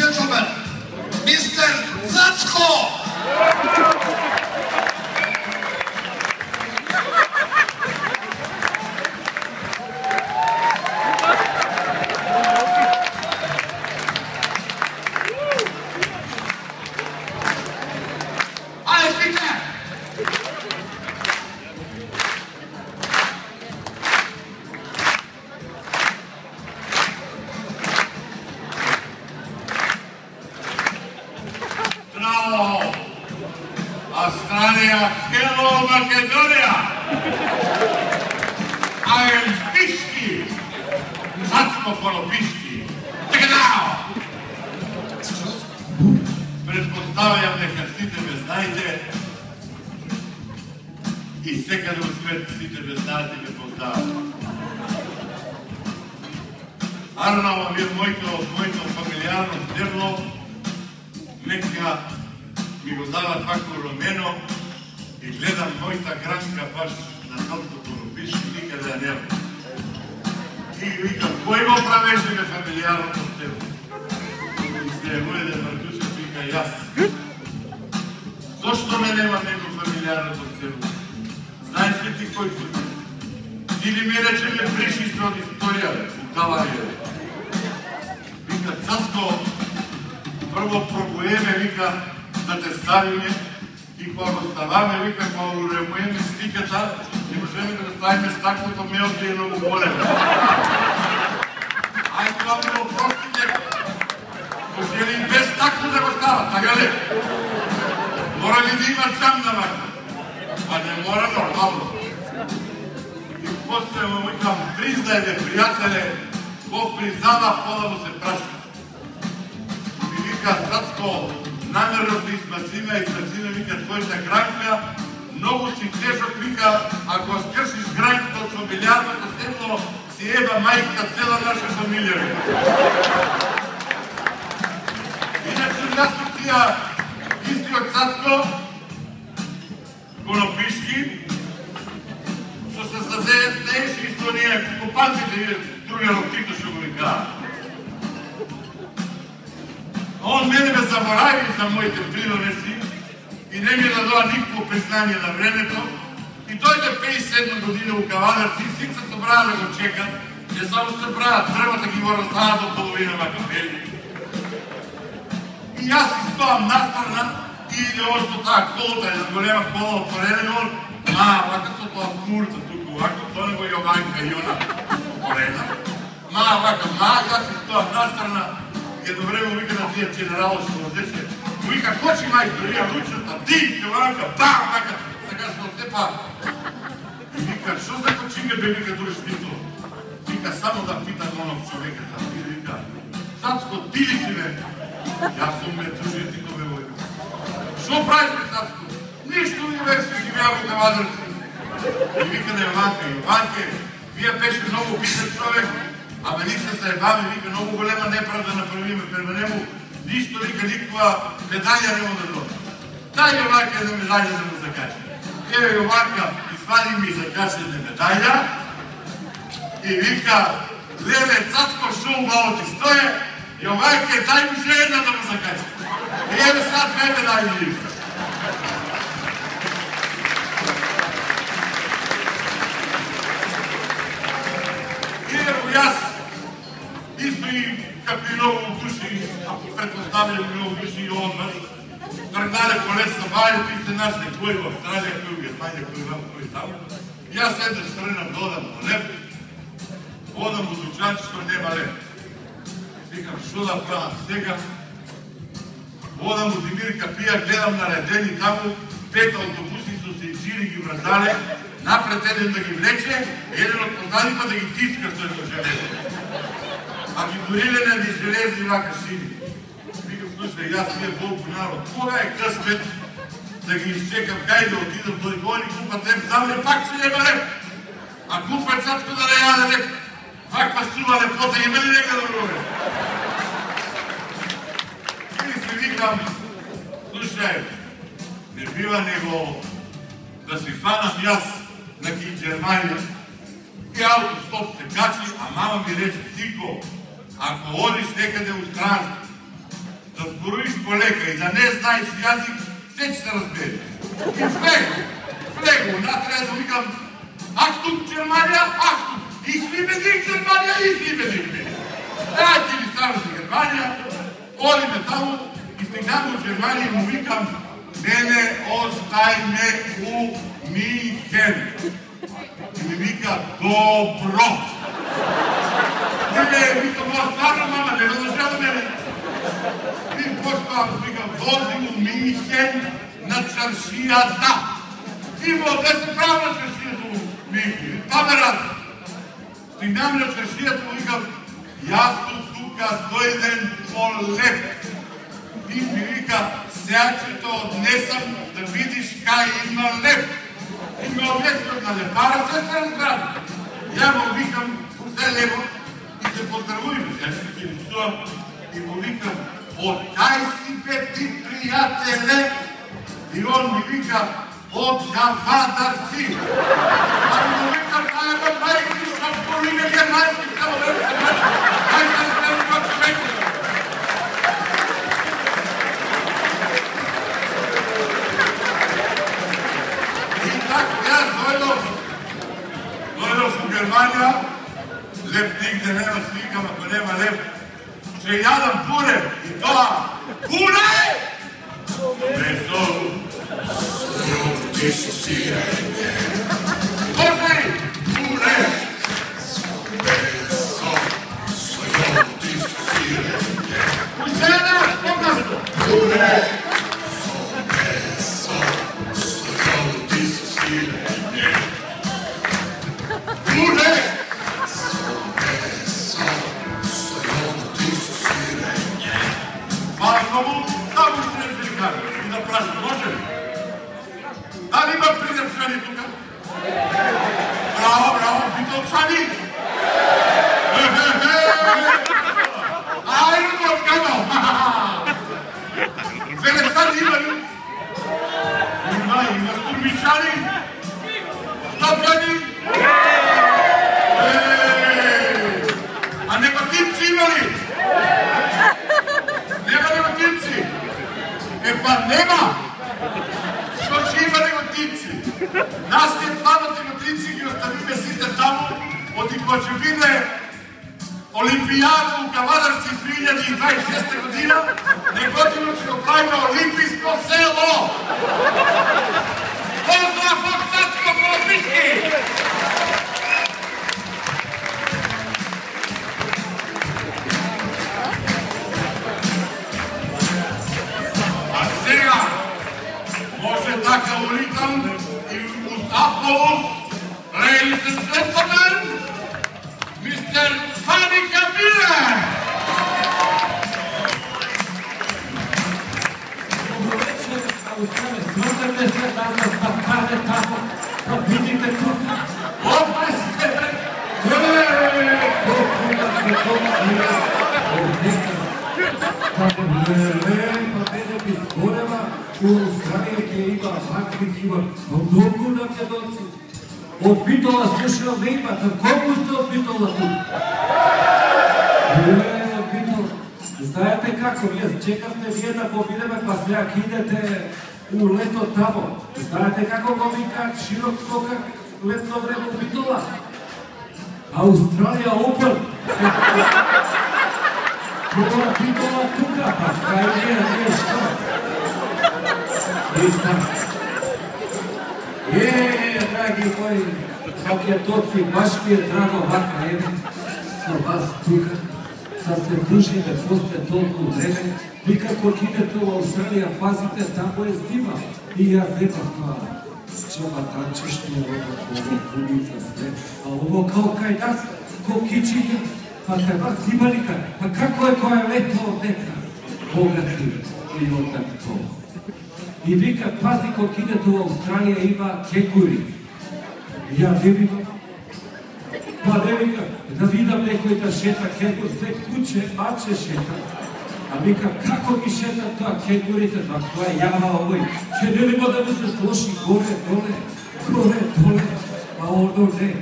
gentlemen, Mr. Zacko! Australia, hello Macedonia! I am Piški, Zacko Konopiški. Take it now! Предпоставям, нека сите ме знаете и секаде во свет сите ме знаете и ме познават. Арнава ми моето фамилиарно сдерло, нека ми го дава това коромено и гледам моята гранка баш на Zacko Konopiški, никъде я няма. И викам, кой го правеше ме фамилиарното с теб? И се е мојден Мартушев вика, јас. Зошто ме нема него фамилиарното с теб? Знаеш ли ти кој си? Ти ли ми рече ме бриши се од историја, уталарија? Вика, Zacko, прво пробуеме, вика, да те ставиме и кога го ставаме, вика, кога уремуеме стиката, не можеме да го ставиме стаклото мелко и много големо. Ај, това било прости neko. Ko želi bez stакlo да го става, така ли? Мора ли да има джам на вака? А не мора нормално. И после му викам, признай бе, приятеле, ко признава, пода му се прашка. И вика, Zacko, намерно да измациме, вика, твоята гранка, много си тежок, вика, ако скършиш гранката от фамилиарното стебло, си еба майката цела наша фамилия. Иначе място тия исти от Zacko Konopiški, што се знаеш исто ние копантите и другия роптито ще го вика. Он мене ме заборави за моите придонеси и не ми дадоа никакво признание на времето. И дојде 57 година у Кавадарци и сите собраа да го чекат. Не само собраа, дрвата ги го раздава до половина на капели. И аз си стоам настрана и иде още таа колата, една голема кола отворена, он, вака со тоа курта туку, вака, тоа него Јованка и она отворена. Вака, јас си стоам настрана. Едно време вика на тия генерал што возеше. Вика, кочи мајстор, ја ручната, ти, Јованка, бам, вака, сега што отепа. Вика, шо за кочинга бе, вика, дуриш ти то? Вика, само да питам оног човеката. И вика, Zacko, ти ли си бе? Јас сум ме тужи, ти то бе војка. Шо правиш бе, Zacko? Ништо ми бе, си живеа во Кавадарци. И вика на Јованка, Јованке, вие беше многу битен човек, ама ние се заебаме, вика, много голема неправда направиме према нему, ништо, вика, никаква медаља нема да дојде. Дај Јованка една медаља да му закачи. Еве Јованка извади ми закачена медаља и вика, леле, Zacko, шо убаво ти стое, Јованка, дај ми ще една да му закачи. И еве сад две медаљи вика. И ево јас, исто и какви много души, ако предпоставljaju много души и от вас, тръгнале по лес събарите и се нашли кои в Австралия, кои в Германия, кои вам, кои там. И аз седнеш тръгнам, додам по леп, водам от учанчето, нема леп. Викам, шо да правам сега? Водам от Димирка пия, гледам наредени таму, 5 автобуси со се изжири ги вразале, напред един да ги влече, един от позадите да ги тиска с едно железо. А ги дорилене ни железни вака шини. Викам, слушай, аз тия волко народ, кога е късмет да ги изчекам, кай да отидам, да го ни купат леп, замре пак ще нема леп. А купат Zacko да не яде леп. Ваква сува лепота, има ли нека да друге? Или си викам, слушай, не бива него да си фанам јас на Германија и автостоп се качи, а мама ми рече, синко, ако одиш некаде у странство да зборуиш полека и да не знаеш язик, все ще се разбере. И влего, трябва да викам Achtung Germania, Achtung! Ich liebe dich Germania, ich liebe dich! Дайте ли само за Германия, одиме таму и стигнаме от Германия и му викам мене остави у Мюнхен. И ми вика добро. Не, викам, стvarno мама, не продължава мене. И по-скоро викам, возим у Мюнхен на чаршията. И му се право на чаршията у Мюнхен. Па ме рада. Стигнаме на чаршията му викам, аз тука дойден по-леп. И ми вика, сега че то отнесам да видиш кай има леп. И ми отнесам на лепара, се разбрали. Я му викам, все лево и се поздравуем. Сега ще ги рисувам и му викам, от кай си бе ти, приятеле? И он ми вика, от Гавадарци. А ми му викам, ай, майки, що полине германски, само да се мъчи. Ай, се разбрали това човека. Дойдох в Германия, леп нигде нема, свикам, ако нема леп, ще ядам пуре и това пуре! Месо, ти си сирене. Боже, пуре! Месо, ти си сирене. Уседа, по-късно! Пуре! Дали има придърчани тук? Браво, битълчани! Айде го откъдал! Велесани има ли? Има стурмичани! Стопляни! А негативци има ли? Нема негативци! Епа нема! Що ще има негативци? Нас не двамата негативци ги оставиме сите тамо, оти кога ще биде Олимпиада у Гавадарци 2026 година, неготино ще го правим Олимпийско село! Поздрав от Царско Колопишки! А сега може да калоритам и uz Apollos, ladies and gentlemen, Mr. Fanny Camille! Добро вечер, Austrалия. Смотрите се да се спакате тамо, да видите тук. Опа сте, бе! U Australiji gdje ima ovakvih ima mnogo Makedonci. Od Bitola slušao ne ima, koliko ste od Bitola tu? Od Bitola. Znate kako, čekate vije da pobideme pa svijak idete u leto tamo. Znate kako go vika širok skokak letno vreme u Bitola? Australija Open. Bitola tuka, pa kaj nije što? Dragi moji paketoci, baš mi je drago ovakva sa vas tuka, da se družite posle toliko vreme. Vi kako idete u Australija, pazite, tamo je zima. I ja zemam to, čoba tančište, ovo punica sve, a ovo kao kaj nas, ko kičinja, pa kaj vas zimalika, pa kako je koja leto neka, bogati i otak to. I vika, pazi kog idete u Australija ima kenguri. I ja vidim, pa ne vika, da vidim nekoj da šeta kengur, sve kuće, mače šeta. A vika, kako mi šeta toa kengurite, pa koja java ovoj, će ne limo da mu se sloši gore, dole, a ono ne.